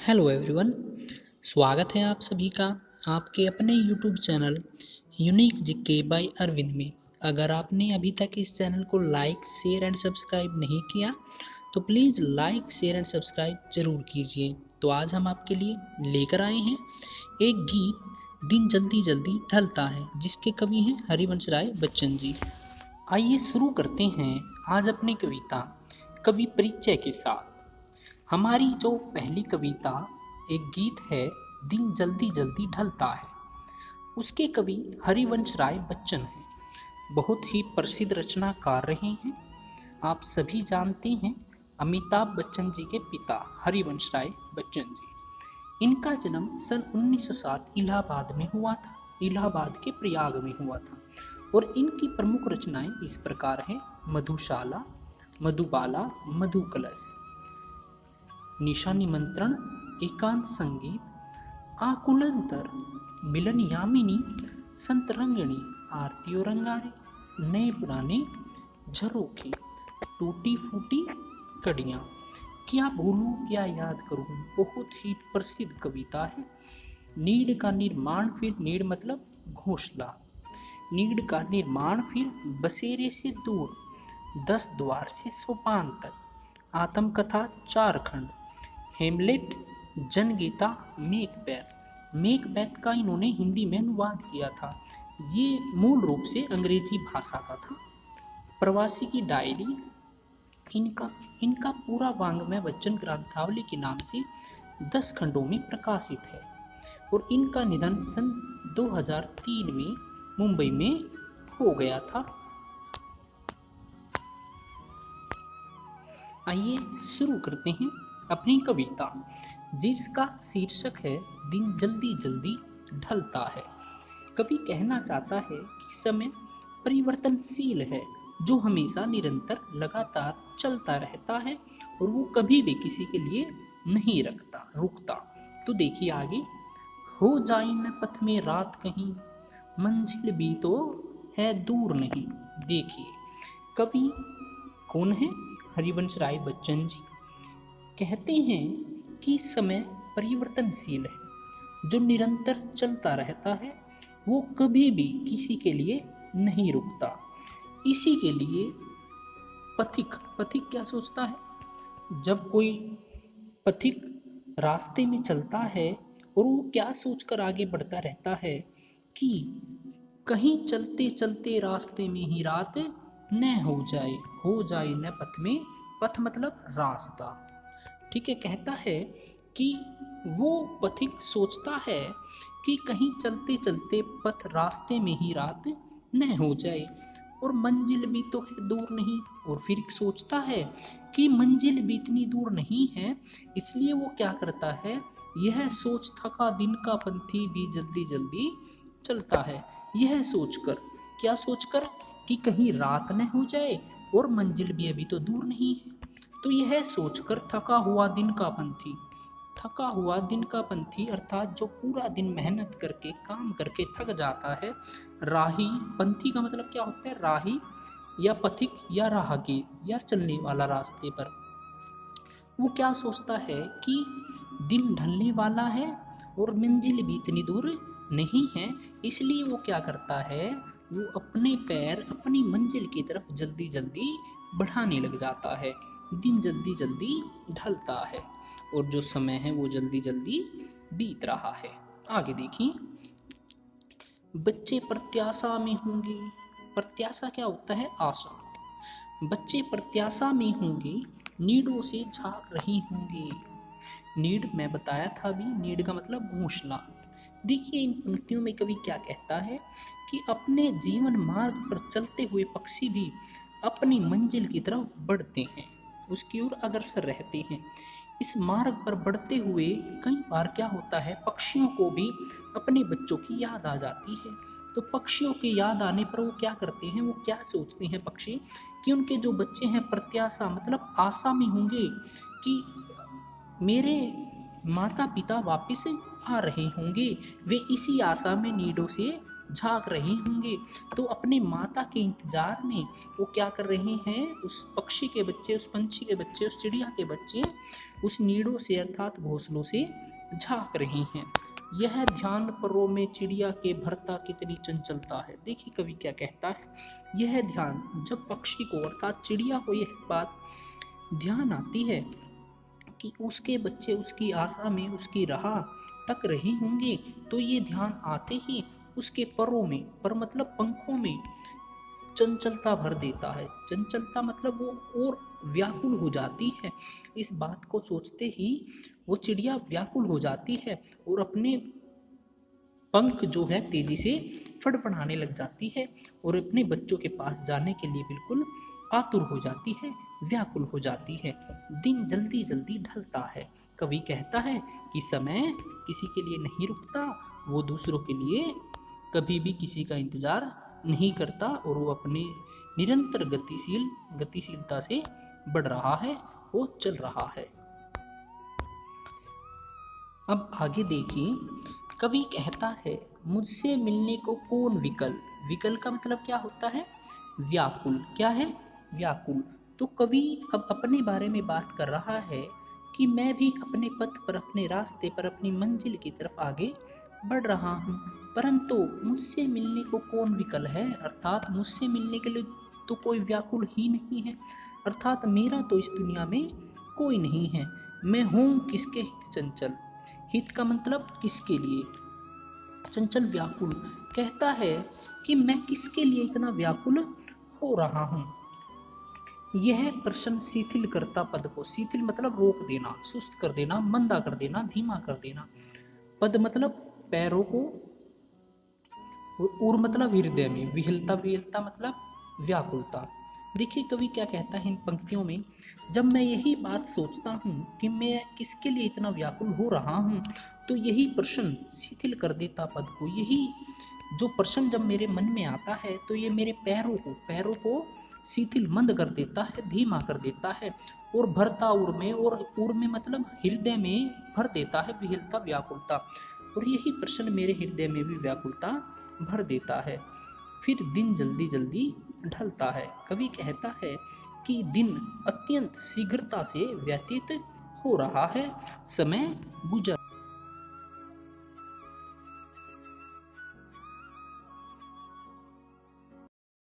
Hello everyone. स्वागत है आप सभी का आपके अपने YouTube channel unique GK by Arvind में। अगर आपने अभी तक इस चैनल को लाइक शेयर एंड सब्सक्राइब नहीं किया तो please like share and subscribe ज़रूर कीजिए। तो आज हम आपके लिए लेकर आए हैं एक गीत दिन जल्दी जल्दी ढलता है, जिसके कवि हैं हरिवंश राय बच्चन जी। आइए शुरू करते हैं आज अपनी कविता कवि परिचय के साथ। हमारी जो पहली कविता एक गीत है दिन जल्दी जल्दी ढलता है, उसके कवि हरिवंश राय बच्चन हैं। बहुत ही प्रसिद्ध रचनाकार रहे हैं। आप सभी जानते हैं अमिताभ बच्चन जी के पिता हरिवंश राय बच्चन जी। इनका जन्म सन 1907 इलाहाबाद में हुआ था। इलाहाबाद के प्रयाग में हुआ था और इनकी प्रमुख रचनाएं इस प्रकार हैं: मधुशाला, मधुबाला, मधुकलश, निशा निमंत्रण, एकांत संगीत, आकुलंतर, मिलन यामिनी, संतरंगिणी, आरती और अंगारे, नए पुराने झरोखे, टूटी फूटी कड़ियाँ, क्या भूलूं क्या याद करूं, बहुत ही प्रसिद्ध कविता है। नीड़ का निर्माण फिर, नीड़ मतलब घोंसला, नीड़ का निर्माण फिर बसेरे से दूर, 10 द्वार से सोपान तक, आत्मकथा 4 खंड, हेमलेट, जनगीता, मेकबेथ। मेकबेथ का इन्होंने हिंदी में अनुवाद किया था। ये मूल रूप से अंग्रेजी भाषा का था। प्रवासी की डायरी, इनका पूरा वाङ्मय बच्चन ग्रंथावली के नाम से 10 खंडों में प्रकाशित है और इनका निधन सन 2003 में मुंबई में हो गया था। आइए शुरू करते हैं अपनी कविता, जिसका शीर्षक है दिन जल्दी जल्दी ढलता है। कवि कहना चाहता है कि समय परिवर्तनशील है, जो हमेशा निरंतर लगातार चलता रहता है और वो कभी भी किसी के लिए नहीं रुकता। तो देखिए आगे, हो जाए न पथ में रात कहीं, मंजिल भी तो है दूर नहीं। देखिए कवि कौन है? हरिवंश राय बच्चन जी। कहते हैं कि समय परिवर्तनशील है, जो निरंतर चलता रहता है, वो कभी भी किसी के लिए नहीं रुकता। इसी के लिए पथिक क्या सोचता है? जब कोई पथिक रास्ते में चलता है और वो क्या सोचकर आगे बढ़ता रहता है कि कहीं चलते चलते रास्ते में ही रात न हो जाए न पथ में, पथ मतलब रास्ता। ठीक है, कहता है कि वो पथिक सोचता है कि कहीं चलते चलते पथ रास्ते में ही रात न हो जाए और मंजिल भी तो है दूर नहीं। और फिर सोचता है कि मंजिल भी इतनी दूर नहीं है, इसलिए वो क्या करता है, यह सोच थका दिन का पंथी भी जल्दी जल्दी चलता है। यह सोचकर, क्या सोचकर, कि कहीं रात न हो जाए और मंजिल भी अभी तो दूर नहीं है। तो यह सोचकर थका हुआ दिन का पंथी अर्थात जो पूरा दिन मेहनत करके काम करके थक जाता है, राही, पंथी का मतलब क्या होता है? राही या पथिक या राहगीर या चलने वाला रास्ते पर, वो क्या सोचता है कि दिन ढलने वाला है और मंजिल भी इतनी दूर नहीं है, इसलिए वो क्या करता है, वो अपने पैर अपनी मंजिल की तरफ जल्दी जल्दी बढ़ाने लग जाता है। दिन जल्दी जल्दी ढलता है और जो समय है वो जल्दी जल्दी बीत रहा है। आगे देखिए, बच्चे प्रत्याशा में होंगे। प्रत्याशा क्या होता है? आशा। बच्चे प्रत्याशा में होंगे, नीड़ों से झांक रही होंगे। नीड़ मैं बताया था अभी, नीड़ का मतलब घोंसला। देखिए इन पंक्तियों में कवि क्या कहता है कि अपने जीवन मार्ग पर चलते हुए पक्षी भी अपनी मंजिल की तरफ बढ़ते हैं, उसकी ओर अग्रसर रहते हैं। इस मार्ग पर बढ़ते हुए कई बार क्या होता है, पक्षियों को भी अपने बच्चों की याद आ जाती है। तो पक्षियों की याद आने पर वो क्या करते हैं, वो क्या सोचते हैं पक्षी, कि उनके जो बच्चे हैं प्रत्याशा मतलब आशा में होंगे कि मेरे माता पिता वापस आ रहे होंगे। वे इसी आशा में नीड़ों से झांक रहे होंगे। तो अपने माता के इंतजार में वो क्या कर रहे हैं, उस पक्षी के बच्चे, उस पंछी के बच्चे, उस चिड़िया के बच्चे उस नीड़ों से अर्थात घोंसलों से झांक रहे हैं। यह ध्यान परों में चिड़िया के भरता कितनी चंचलता है। देखिए कवि क्या कहता है, यह ध्यान, जब पक्षी को अर्थात चिड़िया को यह बात ध्यान आती है कि उसके बच्चे उसकी आशा में उसकी राह तक रहे होंगे, तो ये ध्यान आते ही उसके परों में, पर मतलब पंखों में चंचलता भर देता है। चंचलता मतलब वो और व्याकुल हो जाती है। इस बात को सोचते ही वो चिड़िया व्याकुल हो जाती है और अपने पंख जो है तेजी से फड़फड़ाने लग जाती है और अपने बच्चों के पास जाने के लिए बिल्कुल आतुर हो जाती है, व्याकुल हो जाती है। दिन जल्दी जल्दी ढलता है। कवि कहता है कि समय किसी के लिए नहीं रुकता, वो दूसरों के लिए कभी भी किसी का इंतजार नहीं करता और वो अपनी निरंतर गतिशीलता से बढ़ रहा है, वो चल रहा है। अब आगे देखिए, कवि कहता है मुझसे मिलने को कौन विकल। विकल का मतलब क्या होता है, व्याकुल। क्या है, व्याकुल। तो कवि अब अपने बारे में बात कर रहा है कि मैं भी अपने पथ पर, अपने रास्ते पर, अपनी मंजिल की तरफ आगे बढ़ रहा हूँ, परंतु मुझसे मिलने को कौन विकल है, अर्थात मुझसे मिलने के लिए तो कोई व्याकुल ही नहीं है, अर्थात मेरा तो इस दुनिया में कोई नहीं है। मैं हूँ किसके हित चंचल। हित का मतलब किसके लिए, चंचल व्याकुल। कहता है कि मैं किसके लिए इतना व्याकुल हो रहा हूँ। यह प्रश्न शिथिल करता पद को, शिथिल मतलब रोक देना, सुस्त कर देना, मंदा कर देना, धीमा कर देना। पद मतलब पैरों को, उर मतलब हृदय में, विहलता, विहलता मतलब व्याकुलता। देखिए कवि क्या कहता है इन पंक्तियों में, जब मैं यही बात सोचता हूँ कि मैं किसके लिए इतना व्याकुल हो रहा हूँ, तो यही प्रश्न शिथिल कर देता पद को। यही जो प्रश्न जब मेरे मन में आता है तो ये मेरे पैरों को शिथिल मंद कर देता है, धीमा कर देता है और भरता उर में, और उर में मतलब हृदय में भर देता है विहलता, व्याकुलता। और यही प्रश्न मेरे हृदय में भी व्याकुलता भर देता है। फिर दिन जल्दी जल्दी ढलता है। कवि कहता है कि दिन अत्यंत शीघ्रता से व्यतीत हो रहा है, समय गुजर